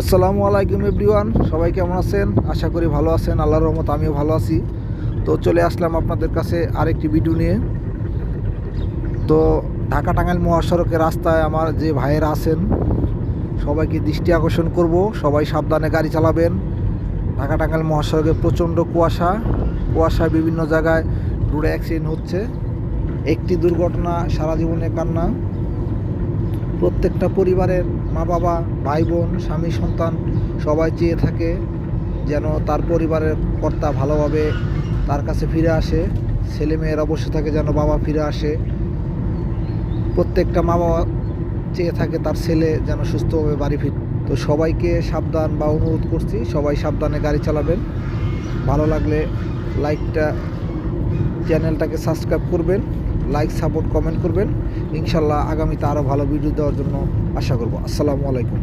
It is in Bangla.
আসসালামু আলাইকুম এভরিওয়ান, সবাই কেমন আছেন? আশা করি ভালো আছেন। আল্লাহর রহমত আমিও ভালো আছি। তো চলে আসলাম আপনাদের কাছে আরেকটি ভিডিও নিয়ে। তো ঢাকা টাঙ্গাইল মহাসড়কের রাস্তায় আমার যে ভাইয়েরা আছেন সবাইকে দৃষ্টি আকর্ষণ করব, সবাই সাবধানে গাড়ি চালাবেন। ঢাকা টাঙ্গাইল মহাসড়কে প্রচণ্ড কুয়াশায় বিভিন্ন জায়গায় রোডে অ্যাক্সিডেন্ট হচ্ছে। একটি দুর্ঘটনা সারা জীবনে কান্না। প্রত্যেকটা পরিবারের মা বাবা, ভাই বোন, স্বামী, সন্তান সবাই চেয়ে থাকে যেন তার পরিবারের কর্তা ভালোভাবে তার কাছে ফিরে আসে। ছেলে মেয়েরা বসে থাকে যেন বাবা ফিরে আসে। প্রত্যেকটা মা বাবা চেয়ে থাকে তার ছেলে যেন সুস্থভাবে বাড়ি ফিরে। তো সবাইকে সাবধান বা অনুরোধ করছি, সবাই সাবধানে গাড়ি চালাবেন। ভালো লাগলে চ্যানেলটাকে সাবস্ক্রাইব করবেন, লাইক, সাপোর্ট, কমেন্ট করবেন। ইনশাল্লাহ আগামীতে আরও ভালো ভিডিও দেওয়ার জন্য আশা করব। আসসালামু আলাইকুম।